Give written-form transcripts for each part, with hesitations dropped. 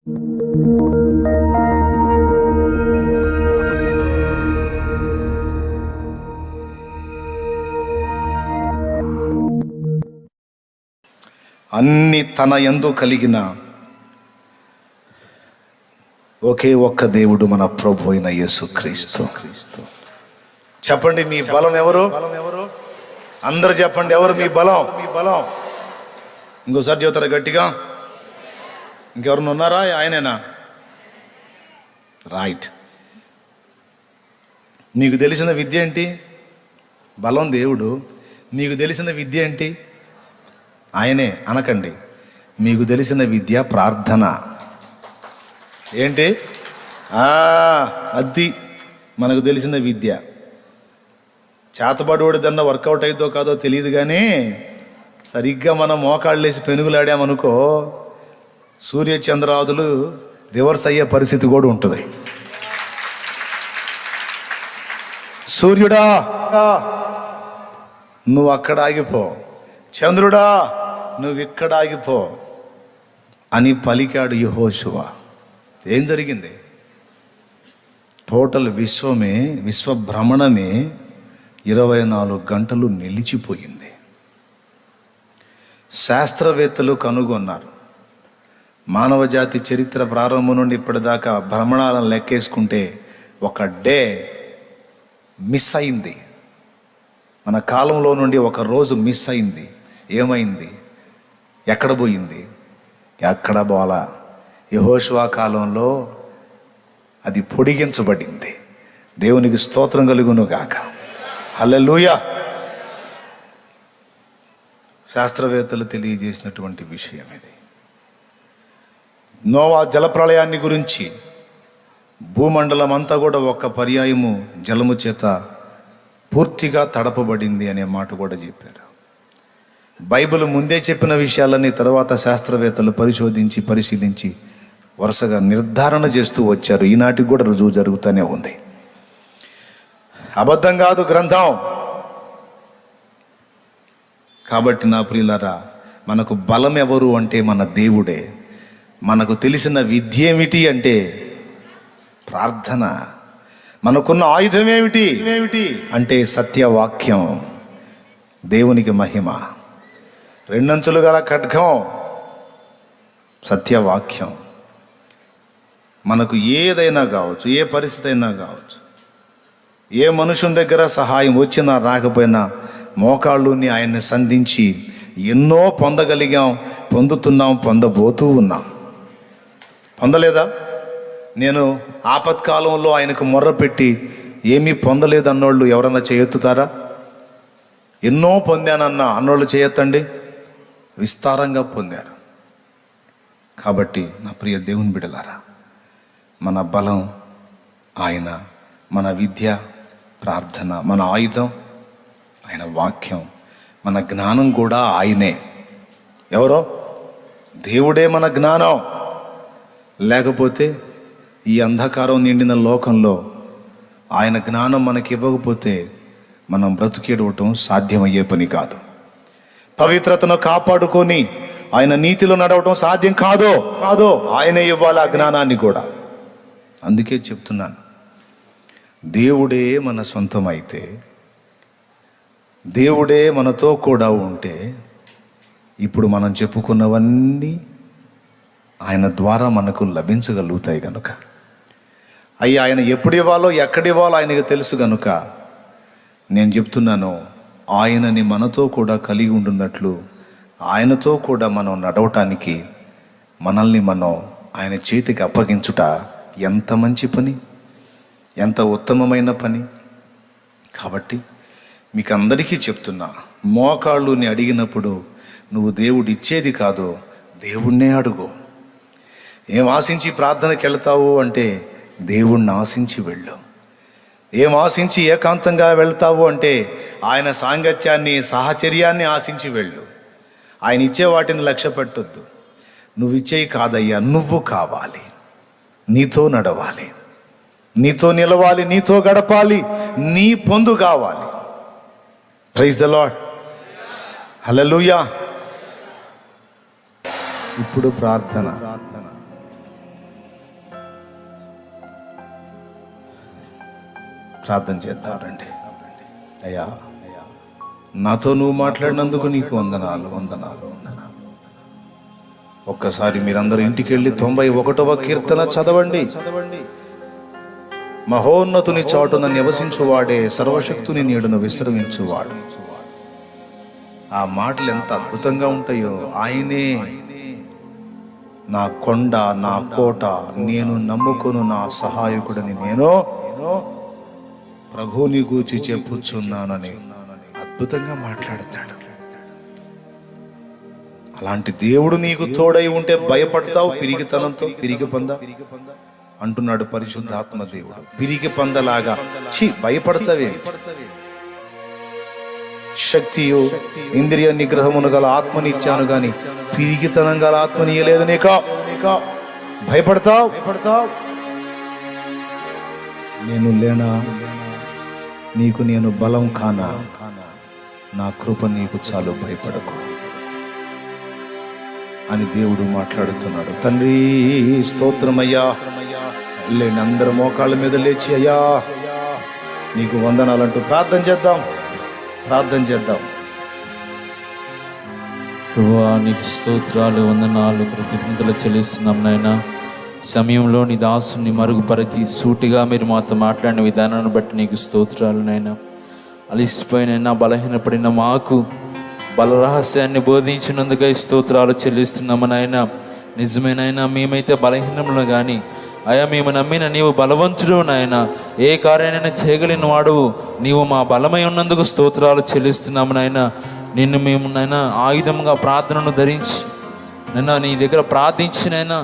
అన్ని తన యందు కలిగిన ఒకే ఒక్క దేవుడు మన ప్రభు అయిన యేసుక్రీస్తు. చెప్పండి, మీ బలం ఎవరు? అందరూ చెప్పండి, ఎవరు మీ బలం? ఇంకోసారి చెబుతారా గట్టిగా? ఇంకెవరన్నా ఉన్నారా? ఆయనేనా? రైట్. మీకు తెలిసిన విద్య ఏంటి? బలం దేవుడు. మీకు తెలిసిన విద్య ఏంటి? ఆయనే అనకండి. మీకు తెలిసిన విద్య ప్రార్థన. ఏంటి? అది మనకు తెలిసిన విద్య. చేతబడిదన్నా వర్కౌట్ అయిద్దో కాదో తెలియదు, కానీ సరిగ్గా మనం మోకాళ్ళు వేసి పెనుగులాడామనుకో సూర్య చంద్రాదులు రివర్స్ అయ్యే పరిస్థితి కూడా ఉంటుంది. సూర్యుడా నువ్వు అక్కడ ఆగిపో, చంద్రుడా నువ్వు ఇక్కడ ఆగిపో అని పలికాడు యెహోషువ. ఏం జరిగింది? టోటల్ విశ్వభ్రమణమే 24 గంటలు నిలిచిపోయింది. శాస్త్రవేత్తలు కనుగొన్నారు, మానవ జాతి చరిత్ర ప్రారంభం నుండి ఇప్పటిదాకా భ్రమణాలను లెక్కేసుకుంటే ఒక డే మిస్ అయింది. మన కాలంలో నుండి ఒక రోజు మిస్ అయింది. ఏమైంది? ఎక్కడ పోయింది? ఎక్కడ పోలా. యెహోషువ కాలంలో అది పొడిగించబడింది. దేవునికి స్తోత్రం కలుగును గాక. హల్లెలూయా. శాస్త్రవేత్తలు తెలియజేసినటువంటి విషయం ఇది. నోవా జలప్రళయాన్ని గురించి భూమండలం అంతా కూడా ఒక్క పర్యాయము జలము చేత పూర్తిగా తడపబడింది అనే మాట కూడా చెప్పారు. బైబిల్ ముందే చెప్పిన విషయాలని తర్వాత శాస్త్రవేత్తలు పరిశీలించి వరుసగా నిర్ధారణ చేస్తూ వచ్చారు. ఈనాటికి కూడా రుజువు జరుగుతూనే ఉంది. అబద్ధం కాదు గ్రంథం. కాబట్టి నా ప్రియులారా, మనకు బలం ఎవరు అంటే మన దేవుడే. మనకు తెలిసిన విద్య ఏమిటి అంటే ప్రార్థన. మనకున్న ఆయుధం ఏమిటి అంటే సత్యవాక్యం. దేవునికి మహిమ. 2 అంచులు గల ఖడ్గం సత్యవాక్యం. మనకు ఏదైనా కావచ్చు, ఏ పరిస్థితి అయినా కావచ్చు, ఏ మనుషుని దగ్గర సహాయం వచ్చినా రాకపోయినా మోకాళ్ళుని ఆయన్ని సంధించి ఎన్నో పొందగలిగాం, పొందుతున్నాం, పొందబోతూ ఉన్నాం. పొందలేదా? నేను ఆపత్కాలంలో ఆయనకు మొర్రపెట్టి ఏమీ పొందలేదన్నోళ్ళు ఎవరన్నా చేయెత్తుతారా? ఎన్నో పొందానన్న అన్నోళ్ళు చేయెత్తండి. విస్తారంగా పొందారు. కాబట్టి నా ప్రియ దేవుని బిడ్డలారా, మన బలం ఆయన, మన విద్య ప్రార్థన, మన ఆయుధం ఆయన వాక్యం, మన జ్ఞానం కూడా ఆయనే. ఎవరో? దేవుడే మన జ్ఞానం. లేకపోతే ఈ అంధకారం నిండిన లోకంలో ఆయన జ్ఞానం మనకి ఇవ్వకపోతే మనం బ్రతుకేడవటం సాధ్యమయ్యే పని కాదు. పవిత్రతను కాపాడుకొని ఆయన నీతిలో నడవటం సాధ్యం కాదో ఆయనే ఇవ్వాలి ఆ జ్ఞానాన్ని కూడా. అందుకే చెప్తున్నాను, దేవుడే మన సొంతం అయితే, దేవుడే మనతో కూడా ఉంటే ఇప్పుడు మనం చెప్పుకున్నవన్నీ ఆయన ద్వారా మనకు లభించగలుగుతాయి కనుక, ఆయన ఎప్పుడు ఇవ్వాలో ఎక్కడివ్వాలో ఆయనకు తెలుసు కనుక నేను చెప్తున్నాను, ఆయనని మనతో కూడా కలిగి ఉంటున్నట్లు ఆయనతో కూడా మనం నడవటానికి మనల్ని మనం ఆయన చేతికి అప్పగించుట ఎంత మంచి పని, ఎంత ఉత్తమమైన పని. కాబట్టి మీకు అందరికీ చెప్తున్నా, మోకాళ్ళుని అడిగినప్పుడు నువ్వు దేవుడు ఇచ్చేది కాదు, దేవుణ్ణే అడుగు. ఏం ఆశించి ప్రార్థనకి వెళ్తావు అంటే దేవుణ్ణి ఆశించి వెళ్ళు. ఏం ఆశించి ఏకాంతంగా వెళ్తావు అంటే ఆయన సాంగత్యాన్ని, సాహచర్యాన్ని ఆశించి వెళ్ళు. ఆయన ఇచ్చే వాటిని లక్ష్య పెట్టొద్దు. నువ్వు ఇచ్చేయి కాదయ్యా, నువ్వు కావాలి, నీతో నడవాలి, నీతో నిలవాలి, నీతో గడపాలి, నీ పొందు కావాలి. Praise the Lord. హల్లెలూయా. ఇప్పుడు ప్రార్థన. ప్రార్థన చేద్దాం రండి. అయ్యా, నాతో నువ్వు మాట్లాడినందుకు నీకు వందనాలు వందనాలు వందనాలు. ఒక్కసారి మీరందరూ ఇంటికి వెళ్ళి 91వ కీర్తన చదవండి. మహోన్నతుని చాటున నివసించువాడే సర్వశక్తుని నీడను విశ్రమించువాడు. ఆ మాటలు ఎంత అద్భుతంగా ఉంటాయో. ఆయనే నా కొండ, నా కోట, నేను నమ్ముకొను నా సహాయకుడిని, నేను ప్రభువుని గూర్చి చెప్పుచున్నానని అద్భుతంగా మాట్లాడతాడు. అలాంటి దేవుడు నీకు తోడై ఉంటే భయపడతావు? పిరిగితనంతో పిరిగి పంద అంటున్నాడు పరిశుద్ధాత్మ దేవుడు. పిరిగి పందలాగా భయపడతావే? శక్తియు ఇంద్రియ నిగ్రహమును గల ఆత్మనిచ్చాను గాని పిరిగితనం గల ఆత్మనియలేదు నీకు. భయపడతావు? నేను లేనా? నీకు నేను బలం కానా? నా కృప నీకు చాలు, భయపడకు అని దేవుడు మాట్లాడుతున్నాడు. తండ్రి స్తోత్రమయ్యా. లేని అందరు మోకాళ్ళ మీద లేచి అయ్యా నీకు వందనాలంటూ ప్రార్థన చేద్దాం. ప్రభువా, నీకు స్తోత్రాలు వందనాలు కృతజ్ఞతలు చెల్లిస్తున్నాం నాయనా. సమయంలో నీ దాసుని మరుగుపరిచి సూటిగా మీరు మాతో మాట్లాడిన విధానాన్ని బట్టి నీకు స్తోత్రాలు నాయనా. అలిసిపోయినైనా బలహీనపడిన మాకు బలరహస్యాన్ని బోధించినందుకై స్తోత్రాలు చెల్లిస్తున్నాము నాయన. నిజమేనైనా మేమైతే బలహీనములు కానీ అయా మేము నమ్మిన నీవు బలవంతుడు నాయన. ఏ కార్యాన్ని చేయగలిగిన వాడువు నీవు మా బలమై ఉన్నందుకు స్తోత్రాలు చెల్లిస్తున్నాము నాయన. నిన్ను మేము నాయన ఆయుధంగా ప్రార్థనను ధరించి నైనా నీ దగ్గర ప్రార్థించినైనా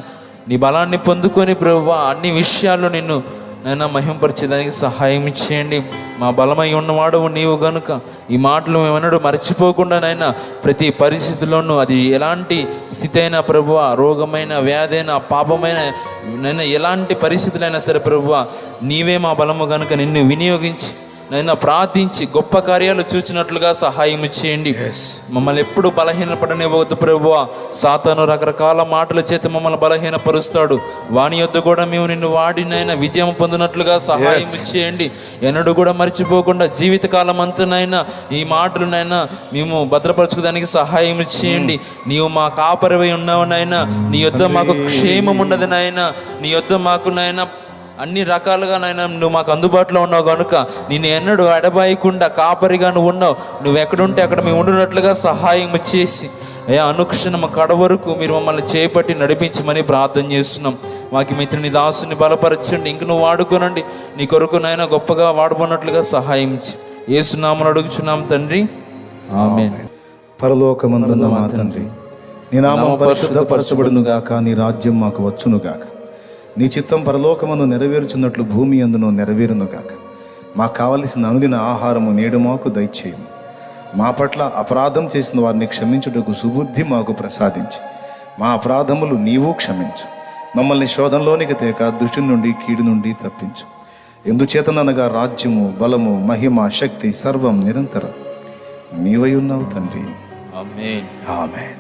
నీ బలాన్ని పొందుకొని ప్రభువా అన్ని విషయాల్లో నిన్ను నైనా మహింపరిచేదానికి సహాయం చేయండి. మా బలమై ఉన్నవాడు నీవు గనుక ఈ మాటలు మేమన్నాడు మర్చిపోకుండా నైనా ప్రతి పరిస్థితుల్లోనూ అది ఎలాంటి స్థితి అయినా ప్రభువా, రోగమైన, వ్యాధైన, పాపమైన నైనా ఎలాంటి పరిస్థితులైనా సరే ప్రభువా నీవే మా బలము గనుక నిన్ను వినియోగించి నైనా ప్రార్థించి గొప్ప కార్యాలు చూచినట్లుగా సహాయం చేయండి. మమ్మల్ని ఎప్పుడు బలహీనపడనివ్వద్దు ప్రభువా. సాతాను రకరకాల మాటల చేత మమ్మల్ని బలహీనపరుస్తాడు. వాని యొద్ద కూడా మేము నిన్ను వాడినైనా విజయం పొందినట్లుగా సహాయం చేయండి. ఎన్నడూ కూడా మర్చిపోకుండా జీవితకాలం అంతనైనా ఈ మాటలనైనా మేము భద్రపరచుకోవడానికి సహాయం చేయండి. నీవు మా కాపరివై ఉన్నావునైనా, నీ యొద్ద మాకు క్షేమం ఉన్నది నాయన. నీ యొద్ద మాకు నాయన అన్ని రకాలుగా నాయన నువ్వు మాకు అందుబాటులో ఉన్నావు కనుక నేను ఎన్నడూ ఎడబాయకుండా కాపరిగా నువ్వు ఉన్నావు. నువ్వు ఎక్కడుంటే అక్కడ మేము ఉండినట్లుగా సహాయం చేసి అయ్యా అనుక్షణం కడ వరకు మీరు మమ్మల్ని చేపట్టి నడిపించమని ప్రార్థన చేస్తున్నాం. మాకు మిత్రుని దాసుని బలపరచండి. ఇంక నువ్వు వాడుకోనండి. నీ కొరకు నాయన గొప్పగా వాడుకున్నట్లుగా సహాయం యేసు నామమున అడుగుచున్నాం తండ్రి, ఆమేన్. పరలోకమందున్న మా తండ్రి, నీ నామం పరిశుద్ధపరచబడును గాక, నీ రాజ్యం మాకు వచ్చును గాక, నీ చిత్తం పరలోకమును నెరవేరుచున్నట్లు భూమి యందును నెరవేరును గాక. మాకు కావలసిన అనుదిన ఆహారము నేడు మాకు దయచేయము. మా పట్ల అపరాధం చేసిన వారిని క్షమించుటకు సుబుద్ధి మాకు ప్రసాదించి మా అపరాధములు నీవు క్షమించు. మమ్మల్ని శోధనలోనికి తేక దుష్టి నుండి, కీడు నుండి తప్పించు. ఎందుచేతననగా రాజ్యము, బలము, మహిమ, శక్తి సర్వం నిరంతరం నీవై ఉన్నావు తండ్రి, ఆమేన్. ఆమేన్.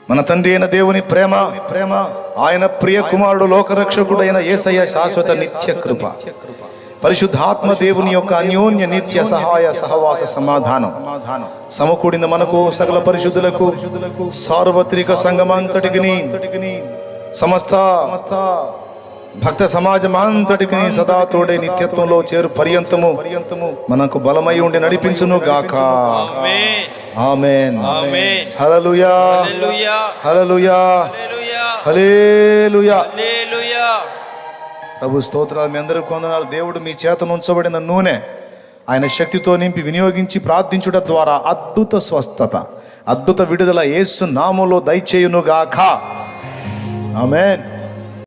మన తండ్రి అయిన దేవుని ప్రేమ, ఆయన ప్రియ కుమారుడు లోకరక్షకుడైన యేసయ్య శాశ్వత నిత్య కృప, పరిశుద్ధాత్మ దేవుని యొక్క అన్యోన్య నిత్య సహాయ సహవాస సమాధానం సమకూడిన మనకు సకల పరిశుద్ధులకు సార్వత్రిక సంగమంతటికి సమస్త భక్త సమాజమంతటికి సదా తోడే నిత్యత్వంలో చేరు పర్యంతము మనకు బలమై ఉండి నడిపించును గాక. ఆమేన్. హల్లెలూయా, హల్లెలూయా, హల్లెలూయా. ప్రభు స్తోత్రాలు. మీ అందరూ కొందనాలు. దేవుడు మీ చేతను ఉంచబడిన నూనె ఆయన శక్తితో నింపి వినియోగించి ప్రార్థించుట ద్వారా అద్భుత స్వస్థత, అద్భుత విడుదల యేసు నామములో దయచేయును గాక. ఆమేన్.